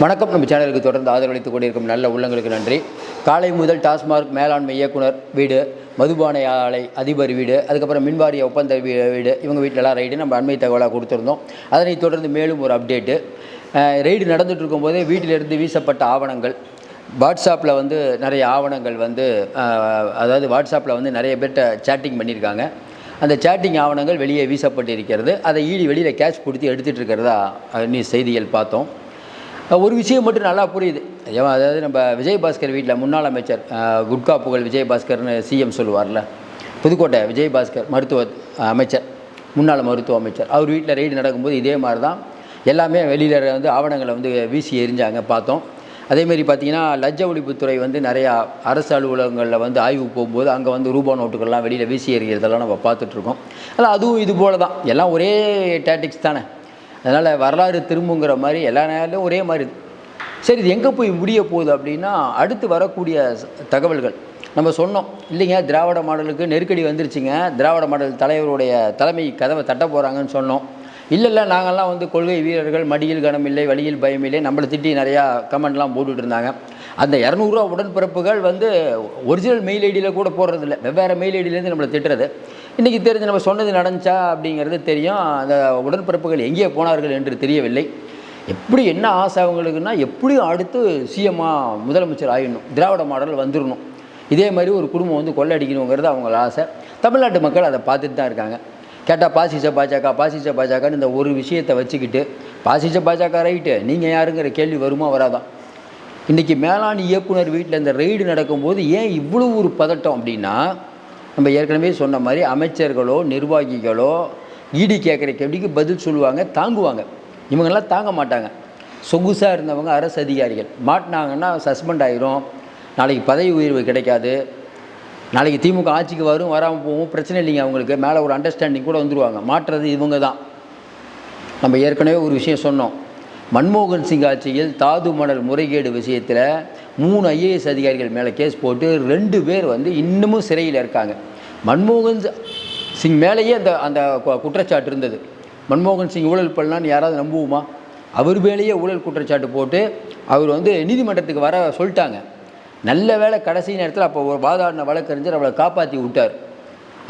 வணக்கம். நம்ம சேனலுக்கு தொடர்ந்து ஆதரவளித்துக் கொண்டிருக்கும் நல்ல உள்ளங்களுக்கு நன்றி. காலை முதல் டாஸ்மார்க் மேலாண்மை இயக்குனர் வீடு, மதுபான ஆலை அதிபர் வீடு, அதுக்கப்புறம் மின்வாரிய ஒப்பந்த வீடு, இவங்க வீட்டிலலாம் ரைடு நம்ம அண்மை தகவலாக கொடுத்துருந்தோம். அதனைத் தொடர்ந்து மேலும் ஒரு அப்டேட்டு. ரெய்டு நடந்துகிட்டு இருக்கும்போதே வீட்டிலிருந்து வீசப்பட்ட ஆவணங்கள், வாட்ஸ்அப்பில் நிறைய ஆவணங்கள் அதாவது வாட்ஸ்அப்பில் நிறைய பேர்கிட்ட சேட்டிங் பண்ணியிருக்காங்க. அந்த சேட்டிங் ஆவணங்கள் வெளியே வீசப்பட்டிருக்கிறது. அதை வெளியில் கேஷ் கொடுத்து எடுத்துகிட்டு இருக்கிறதா செய்திகள் பார்த்தோம். ஒரு விஷயம் மட்டும் நல்லா புரியுது. அதாவது நம்ம விஜயபாஸ்கர் வீட்டில் முன்னாள் அமைச்சர் குட்கா புகழ் விஜயபாஸ்கர்னு சிஎம் சொல்லுவார்ல, புதுக்கோட்டை விஜயபாஸ்கர் மருத்துவ அமைச்சர், முன்னாள் மருத்துவ அமைச்சர், அவர் வீட்டில் ரெய்டு நடக்கும்போது இதே மாதிரி தான் எல்லாமே வெளியில் ஆவணங்களை வீசி எரிஞ்சாங்க பார்த்தோம். அதேமாரி பார்த்திங்கன்னா லஞ்ச ஒழிப்புத்துறை நிறையா அரசு அலுவலகங்களில் ஆய்வு போகும்போது அங்கே ரூபா நோட்டுகள்லாம் வெளியில் வீசி எறிகிறதெல்லாம் நம்ம பார்த்துட்ருக்கோம். அதனால் அதுவும் இது போல் தான், எல்லாம் ஒரே டேட்டிக்ஸ் தானே. அதனால் வரலாறு திரும்புங்கிற மாதிரி எல்லா நேரத்திலும் ஒரே மாதிரி. சரி, இது எங்கே போய் முடிய போகுது அப்படின்னா, அடுத்து வரக்கூடிய தகவல்கள் நம்ம சொன்னோம் இல்லைங்க, திராவிட மாடலுக்கு நெருக்கடி வந்துருச்சுங்க, திராவிட மாடல் தலைவருடைய தலைமை கதவை தட்ட போகிறாங்கன்னு சொன்னோம். இல்லை நாங்கள்லாம் கொள்கை வீரர்கள், மடியில் கனம் இல்லை, வழியில் பயம் இல்லை, நம்மளை திட்டி நிறையா கமெண்ட்லாம் போட்டுட்டு இருந்தாங்க. அந்த 200 ரூபா உடன்பிறப்புகள் ஒரிஜினல் மெயில் ஐடியில் கூட போடுறதில்ல, வெவ்வேறு மெயில் ஐடியிலேருந்து நம்மளை திட்டுறது. இன்றைக்கி தெரிஞ்சு நம்ம சொன்னது நடந்துச்சா அப்படிங்கிறது தெரியும். அந்த உடன்பிறப்புகள் எங்கே போனார்கள் என்று தெரியவில்லை. எப்படி என்ன ஆசை அவங்களுக்குன்னா, எப்படியும் அடுத்து சிஎம்மாக முதலமைச்சர் ஆகிடணும், திராவிட மாடல் வந்துடணும், இதே மாதிரி ஒரு குடும்பம் கொள்ளடிக்கணுங்கிறது அவங்கள ஆசை. தமிழ்நாட்டு மக்கள் அதை பார்த்துட்டு தான் இருக்காங்க. கேட்டால் பாசிச பாஜகன்னு இந்த ஒரு விஷயத்தை வச்சுக்கிட்டு, பாசிச பாஜக ரைட்டு, நீங்கள் யாருங்கிற கேள்வி வருமா வராதான். இன்றைக்கி மேலாண் இயக்குனர் வீட்டில் இந்த ரெய்டு நடக்கும்போது ஏன் இவ்வளோ ஒரு பதட்டம் அப்படின்னா, நம்ம ஏற்கனவே சொன்ன மாதிரி அமைச்சர்களோ நிர்வாகிகளோ ஈடி கேட்குற கேள்விக்கு பதில் சொல்லுவாங்க, தாங்குவாங்க. இவங்கெல்லாம் தாங்க மாட்டாங்க. சொகுசாக இருந்தவங்க அரசு அதிகாரிகள் மாட்டினாங்கன்னா சஸ்பெண்ட் ஆகிரும், நாளைக்கு பதவி உயர்வு கிடைக்காது, நாளைக்கு திமுக ஆட்சிக்கு வரும் வராமல் போகும், பிரச்சனை இல்லைங்க, அவங்களுக்கு மேலே ஒரு அண்டர்ஸ்டாண்டிங் கூட வந்துடுவாங்க. மாற்றுறது இவங்க தான். நம்ம ஏற்கனவே ஒரு விஷயம் சொன்னோம், மன்மோகன் சிங் ஆட்சியில் தாது மணல் முறைகேடு விஷயத்தில் 3 ஐஏஎஸ் அதிகாரிகள் மேலே கேஸ் போட்டு 2 பேர் இன்னமும் சிறையில் இருக்காங்க. மன்மோகன் சிங் மேலேயே அந்த குற்றச்சாட்டு இருந்தது. மன்மோகன் சிங் ஊழல் பண்ணலான்னு யாராவது நம்புவோமா? அவர் மேலேயே ஊழல் குற்றச்சாட்டு போட்டு அவர் நீதிமன்றத்துக்கு வர சொல்லிட்டாங்க. நல்ல வேளை கடைசி நேரத்தில் அப்போ ஒரு வாதாடின வழக்கறிஞர் அவளை காப்பாற்றி விட்டார்.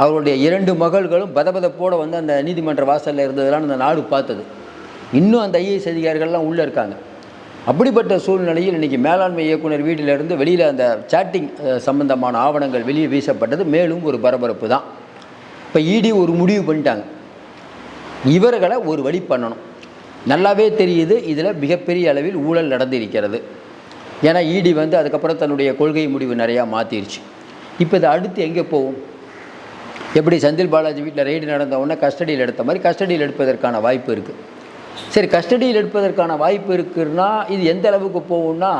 அவருடைய 2 மகள்களும் பதபதப்போடு அந்த நீதிமன்ற வாசலில் இருந்ததெல்லாம் அந்த நாடு பார்த்தது. இன்னும் அந்த ஐஏஎஸ் அதிகாரிகள்லாம் உள்ளே இருக்காங்க. அப்படிப்பட்ட சூழ்நிலையில் இன்றைக்கி மேலாண்மை இயக்குனர் வீட்டிலிருந்து வெளியில் அந்த சேட்டிங் சம்பந்தமான ஆவணங்கள் வெளியே வீசப்பட்டது மேலும் ஒரு பரபரப்பு தான். இப்போ இடி ஒரு முடிவு பண்ணிட்டாங்க, இவர்களை ஒரு வழி பண்ணணும். நல்லாவே தெரியுது இதில் மிகப்பெரிய அளவில் ஊழல் நடந்திருக்கிறது. ஏன்னா இடி அதுக்கப்புறம் தன்னுடைய கொள்கை முடிவு நிறையா மாற்றிருச்சு. இப்போ இதை அடுத்து எங்கே போகும்? எப்படி செந்தில் பாலாஜி வீட்டில் ரெய்டு நடந்த உடனே கஸ்டடியில் எடுத்த மாதிரி கஸ்டடியில் எடுப்பதற்கான வாய்ப்பு இருக்குது. சரி, கஸ்டடியில் எடுப்பதற்கான வாய்ப்பு இருக்குன்னா இது எந்த அளவுக்கு போகும்னா,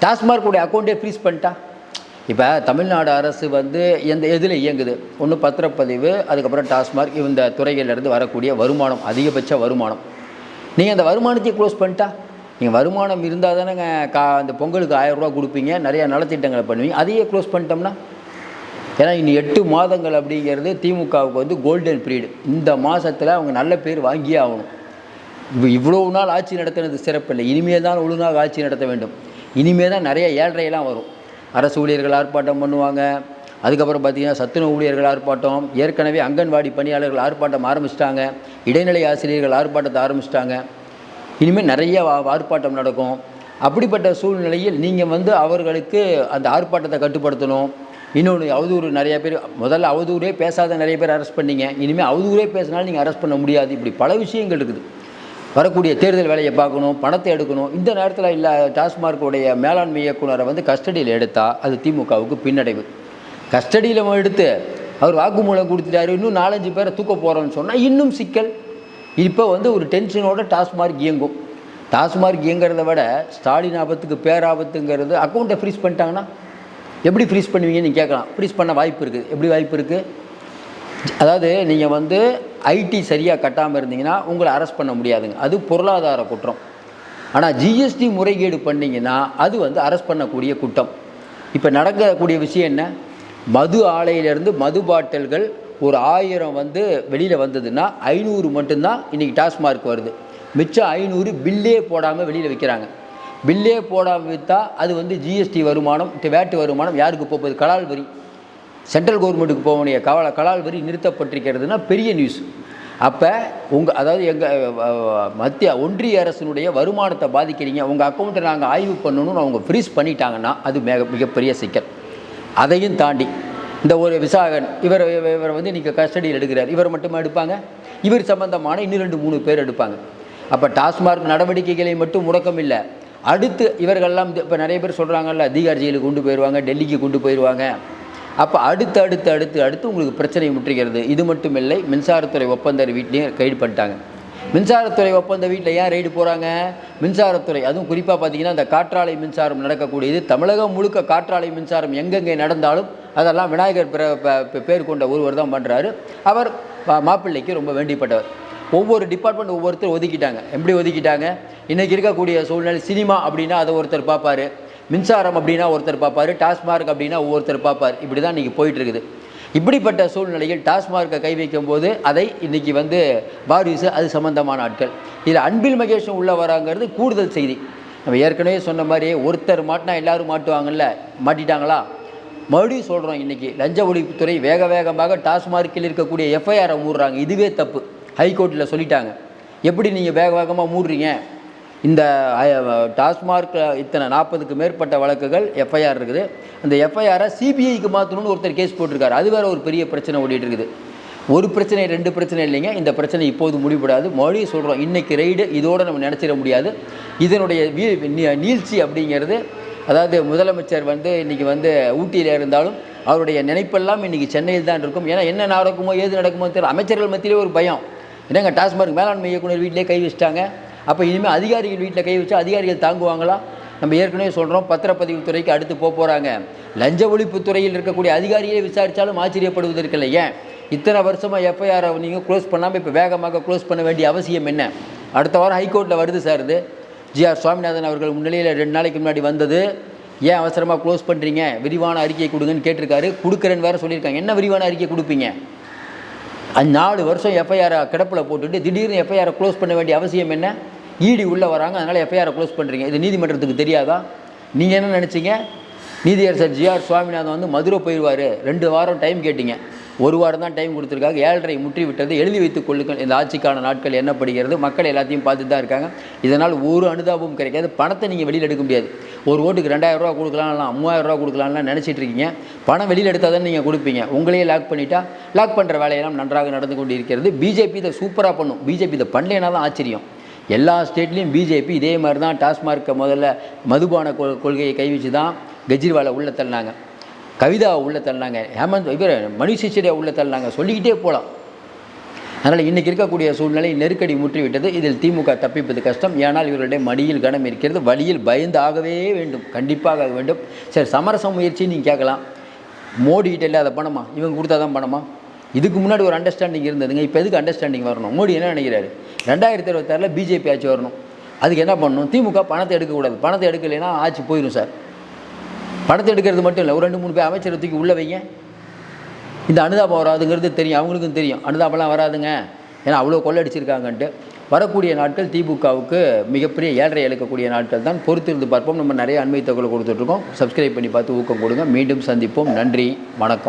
டாஸ்மார்க்குடைய அக்கௌண்ட்டே ஃப்ரீஸ் பண்ணிட்டா. இப்போ தமிழ்நாடு அரசு எந்த எதில் இயங்குது? ஒன்று பத்திரப்பதிவு, அதுக்கப்புறம் டாஸ்மார்க், இந்த துறைகளிலிருந்து வரக்கூடிய வருமானம், அதிகபட்ச வருமானம். நீங்கள் அந்த வருமானத்தை க்ளோஸ் பண்ணிட்டா, நீங்கள் வருமானம் இருந்தால் தானே அந்த பொங்கலுக்கு 1000 ரூபா கொடுப்பீங்க, நிறையா நலத்திட்டங்களை பண்ணுவீங்க. அதையே க்ளோஸ் பண்ணிட்டோம்னா, ஏன்னா இன்னும் 8 மாதங்கள் அப்படிங்கிறது திமுகவுக்கு கோல்டன் பீரியட். இந்த மாதத்தில் அவங்க நல்ல பேர் வாங்கியே ஆகணும். இவ்வளோ நாள் ஆட்சி நடத்தினது சிறப்பில்லை, இனிமேல் தான் ஒழுங்காக ஆட்சி நடத்த வேண்டும். இனிமேல் தான் நிறைய ஏழ்றையெல்லாம் வரும். அரசு ஊழியர்கள் ஆர்ப்பாட்டம் பண்ணுவாங்க, அதுக்கப்புறம் பார்த்திங்கன்னா சத்துணவு ஊழியர்கள் ஆர்ப்பாட்டம், ஏற்கனவே அங்கன்வாடி பணியாளர்கள் ஆர்ப்பாட்டம் ஆரம்பிச்சிட்டாங்க, இடைநிலை ஆசிரியர்கள் ஆர்ப்பாட்டத்தை ஆரம்பிச்சிட்டாங்க, இனிமேல் நிறைய ஆர்ப்பாட்டம் நடக்கும். அப்படிப்பட்ட சூழ்நிலையில் நீங்கள் அவர்களுக்கு அந்த ஆர்ப்பாட்டத்தை கட்டுப்படுத்தணும். இன்னொன்று, அவதூறு நிறைய பேர், முதல்ல அவதூறே பேசாத நிறைய பேர் அரெஸ்ட் பண்ணிங்க, இனிமேல் அவதூறே பேசினாலும் நீங்கள் அரெஸ்ட் பண்ண முடியாது. இப்படி பல விஷயங்கள் இருக்குது. வரக்கூடிய தேர்தல் வேலையை பார்க்கணும், பணத்தை எடுக்கணும். இந்த நேரத்தில் இல்லை, டாஸ்மார்க்குடைய மேலாண்மை இயக்குனரை கஸ்டடியில் எடுத்தால் அது திமுகவுக்கு பின்னடைவு. கஸ்டடியில் எடுத்து அவர் வாக்குமூலம் கொடுத்துட்டாரு, இன்னும் 4-5 பேரை தூக்க போகிறோன்னு சொன்னால் இன்னும் சிக்கல். இப்போ ஒரு டென்ஷனோட டாஸ்மார்க் இயங்கும். டாஸ்மார்க் இயங்கிறத விட ஸ்டாலின் ஆபத்துக்கு பேராபத்துங்கிறது. அக்கௌண்ட்டை ஃப்ரீஸ் பண்ணிட்டாங்கன்னா எப்படி ஃப்ரீஸ் பண்ணுவீங்கன்னு கேட்கலாம். ஃப்ரீஸ் பண்ண வாய்ப்பு இருக்குது. எப்படி வாய்ப்பு இருக்குது? அதாவது நீங்கள் ஐடி சரியாக கட்டாமல் இருந்தீங்கன்னா உங்களை அரெஸ்ட் பண்ண முடியாதுங்க, அது பொருளாதார குற்றம். ஆனால் ஜிஎஸ்டி முறைகேடு பண்ணிங்கன்னா அது அரெஸ்ட் பண்ணக்கூடிய குற்றம். இப்போ நடக்கக்கூடிய விஷயம் என்ன? மது ஆலையிலேருந்து மது பாட்டில்கள் ஒரு 1000 வெளியில் வந்ததுன்னா 500 மட்டும்தான் இன்றைக்கி டாஸ்மார்க் வருது. மிச்சம் 500 பில்லே போடாமல் வெளியில் விற்கிறாங்க. பில்லே போடாமல் விற்றா அது வந்து ஜிஎஸ்டி வருமானம், வேட்டு வருமானம் யாருக்கு போகுது? கலால் வரி. சென்ட்ரல் கவர்மெண்ட்டுக்கு போக வேண்டிய கலால் வரி நிறுத்தப்பட்டிருக்கிறதுனா பெரிய நியூஸ். அப்போ அதாவது எங்கள் ஒன்றிய அரசினுடைய வருமானத்தை பாதிக்கிறீங்க, உங்கள் அக்கௌண்ட்டை நாங்கள் ஆய்வு பண்ணணும்னு அவங்க ஃப்ரீஸ் பண்ணிட்டாங்கன்னா அது மிகப்பெரிய சிக்கல். அதையும் தாண்டி இந்த ஒரு விசாகன் இவரை வந்து இன்றைக்கி கஸ்டடியில் எடுக்கிறார். இவர் மட்டுமா எடுப்பாங்க? இவர் சம்பந்தமான இன்னும் 2-3 பேர் எடுப்பாங்க. அப்போ டாஸ்மார்க் நடவடிக்கைகளை மட்டும் முடக்கம் இல்லை, அடுத்து இவர்கள்லாம் இப்போ நிறைய பேர் சொல்கிறாங்கல்ல, தீகார் ஜெயிலுக்கு கொண்டு போயிடுவாங்க, டெல்லிக்கு கொண்டு போயிடுவாங்க. அப்போ அடுத்து உங்களுக்கு பிரச்சனை முற்றுகிறது. இது மட்டும் இல்லை, மின்சாரத்துறை ஒப்பந்தர் வீட்லேயும் கைது பண்ணிட்டாங்க. மின்சாரத்துறை ஒப்பந்த வீட்டில் ஏன் ரைடு போகிறாங்க? மின்சாரத்துறை, அதுவும் குறிப்பாக பார்த்தீங்கன்னா இந்த காற்றாலை மின்சாரம் நடக்கக்கூடியது தமிழகம் முழுக்க. காற்றாலை மின்சாரம் எங்கெங்கே நடந்தாலும் அதெல்லாம் விநாயகர் பேர் கொண்ட ஒருவர் தான் பண்ணுறாரு. அவர் மாப்பிள்ளைக்கு ரொம்ப வேண்டிப்பட்டவர். ஒவ்வொரு டிபார்ட்மெண்ட் ஒவ்வொருத்தர் ஒதுக்கிட்டாங்க. எப்படி ஒதுக்கிட்டாங்க? இன்றைக்கி இருக்கக்கூடிய சூழ்நிலை, சினிமா அப்படின்னா அதை ஒருத்தர் பார்ப்பார், மின்சாரம் அப்படின்னா ஒருத்தர் பார்ப்பார், டாஸ்மார்க் அப்படின்னா ஒவ்வொருத்தர் பார்ப்பார். இப்படி தான் இன்றைக்கி போயிட்டுருக்குது. இப்படிப்பட்ட சூழ்நிலையில் டாஸ்மார்க்கை கை வைக்கும் போது அதை இன்றைக்கி வந்து வாரிசு அது சம்பந்தமான ஆட்கள், இதில் அன்பில் மகேஷும் உள்ளே வராங்கிறது கூடுதல் செய்தி. நம்ம ஏற்கனவே சொன்ன மாதிரி ஒருத்தர் மாட்டினா எல்லோரும் மாட்டுவாங்கல்ல, மாட்டிட்டாங்களா? மறுபடியும் சொல்கிறோம், இன்றைக்கி லஞ்ச ஒழிப்புத்துறை வேகமாக டாஸ்மார்க்கில் இருக்கக்கூடிய எஃப்ஐஆரை மூடுறாங்க. இதுவே தப்பு. ஹைகோர்ட்டில் சொல்லிட்டாங்க. எப்படி நீங்கள் வேகமாக மூடுறீங்க? இந்த டாஸ்மார்க் இத்தனை 40க்கு மேற்பட்ட வழக்குகள் எஃப்ஐஆர் இருக்குது. அந்த எஃப்ஐஆரை சிபிஐக்கு மாற்றணும்னு ஒருத்தர் கேஸ் போட்டிருக்காரு. அது வேறு ஒரு பெரிய பிரச்சனை ஓடிட்டு இருக்குது. ஒரு பிரச்சனை 2 பிரச்சனை இல்லைங்க, இந்த பிரச்சனை இப்போது முடிவுபடாது. மறுபடியும் சொல்கிறோம், இன்றைக்கி ரைடு இதோடு நம்ம நினச்சிட முடியாது. இதனுடைய நீழ்ச்சி அப்படிங்கிறது, அதாவது முதலமைச்சர் வந்து இன்றைக்கி வந்து ஊட்டியில் இருந்தாலும் அவருடைய நினைப்பெல்லாம் இன்றைக்கி சென்னையில் தான் இருக்கும். ஏன்னா என்ன நடக்குமோ ஏது நடக்குமோ தெரியல. அமைச்சர்கள் மத்தியிலே ஒரு பயம். என்னங்க டாஸ்மார்க் மேலாண்மை இயக்குனர் வீட்டிலே கை வச்சிட்டாங்க, அப்போ இனிமேல் அதிகாரிகள் வீட்டில் கை வச்சா அதிகாரிகள் தாங்குவாங்களா? நம்ம ஏற்கனவே சொல்கிறோம், பத்திரப்பதிவு துறைக்கு அடுத்து போகிறாங்க. லஞ்ச ஒழிப்புத்துறையில் இருக்கக்கூடிய அதிகாரியை விசாரித்தாலும் ஆச்சரியப்படுவதற்கு இல்லை. ஏன் இத்தனை வருஷமாக எஃப்ஐஆரை நீங்கள் க்ளோஸ் பண்ணாமல் இப்போ வேகமாக க்ளோஸ் பண்ண வேண்டிய அவசியம் என்ன? அடுத்த வாரம் ஹைகோர்ட்டில் வருது சார். இது ஜிஆர் சுவாமிநாதன் அவர்கள் முன்னிலையில் 2 நாளைக்கு முன்னாடி வந்தது. ஏன் அவசரமாக க்ளோஸ் பண்ணுறீங்க, விரிவான அறிக்கையை கொடுங்கன்னு கேட்டிருக்காரு. கொடுக்குறேன்னு வேறு சொல்லியிருக்காங்க. என்ன விரிவான அறிக்கை கொடுப்பீங்க? 4 வருஷம் எஃப்ஐஆரை கிடப்பில் போட்டுட்டு திடீர்னு எஃப்ஐஆரை க்ளோஸ் பண்ண வேண்டிய அவசியம் என்ன? இடி உள்ளே வராங்க, அதனால் எஃப்ஐஆரை க்ளோஸ் பண்ணுறீங்க. இது நீதிமன்றத்துக்கு தெரியாதா? நீங்கள் என்ன நினச்சிங்க? நீதியரசர் ஜிஆர் சுவாமிநாதன் வந்து மதுரை போயிடுவார், 2 வாரம் டைம் கேட்டிங்க, 1 வாரம் தான் டைம் கொடுத்துருக்காங்க. 7.5 முற்றி விட்டது. எழுதி வைத்துக் கொள்ளுங்கள், இந்த ஆட்சிக்கான நாட்கள் என்னப்படுகிறது. மக்கள் எல்லாத்தையும் பார்த்துட்டு தான் இருக்காங்க. இதனால் ஒரு அனுதாபமும் கிடைக்காது. பணத்தை நீங்கள் வெளியில் எடுக்க முடியாது. ஒரு ஓட்டுக்கு 2000 ரூபா கொடுக்கலாம்லாம், 3000 ரூபா கொடுக்கலாம்லாம் நினச்சிட்டு இருக்கீங்க. பணம் வெளியில் எடுத்தால் தான் நீங்கள் கொடுப்பீங்க. உங்களையே லாக் பண்ணிட்டா, லாக் பண்ணுற வேலையெல்லாம் நன்றாக நடந்து கொண்டு இருக்கிறது. பிஜேபி இதை சூப்பராக பண்ணும். பிஜேபி இதை பண்ணலைன்னா தான் ஆச்சரியம். எல்லா ஸ்டேட்லேயும் பிஜேபி இதே மாதிரி தான் டாஸ்மார்க்கை முதல்ல மதுபான கொள்கையை கைவிச்சு தான் கெஜ்ரிவாலை உள்ளே தள்ளினாங்க, கவிதாவை உள்ளே தள்ளினாங்க, மணிஷ் சிசோடியா உள்ளே தள்ளினாங்க, சொல்லிக்கிட்டே போகலாம். அதனால் இன்றைக்கி இருக்கக்கூடிய சூழ்நிலை நெருக்கடி முற்றிவிட்டது. இதில் திமுக தப்பிப்பது கஷ்டம். ஏனால் இவர்களுடைய மடியில் கனம் இருக்கிறது. வழியில் பயந்து ஆகவே வேண்டும், கண்டிப்பாக ஆக வேண்டும். சரி, சமரச முயற்சி நீங்கள் கேட்கலாம். மோடிக்கிட்ட இல்லாத பணமா? இவங்க கொடுத்தா தான் பணமா? இதுக்கு முன்னாடி ஒரு அண்டர்ஸ்டாண்டிங் இருந்ததுங்க. இப்போ எதுக்கு அண்டர்ஸ்டாண்டிங் வரணும்? மோடி என்ன நினைக்கிறாரு? 2026 பிஜேபி ஆட்சி வரணும். அதுக்கு என்ன பண்ணணும்? திமுக பணத்தை எடுக்கக்கூடாது. பணத்தை எடுக்கலைன்னா ஆட்சி போயிடும் சார். பணத்தை எடுக்கிறது மட்டும் இல்லை, ஒரு 2-3 பேர் அமைச்சரை தூக்கி உள்ளே வைங்க. இந்த அனுதாபம் வராதுங்கிறது தெரியும், அவங்களுக்கும் தெரியும். அனுதாபம்லாம் வராதுங்க, ஏன்னா அவ்வளோ கொள்ளடிச்சிருக்காங்கன்ட்டு. வரக்கூடிய நாட்கள் திமுகவுக்கு மிகப்பெரிய ஏழரை இழக்கக்கூடிய நாட்கள் தான். பொறுத்திருந்து பார்ப்போம். நம்ம நிறைய அண்மை தகவல் கொடுத்துட்ருக்கோம். சப்ஸ்கிரைப் பண்ணி பார்த்து ஊக்கம் கொடுங்க. மீண்டும் சந்திப்போம். நன்றி, வணக்கம்.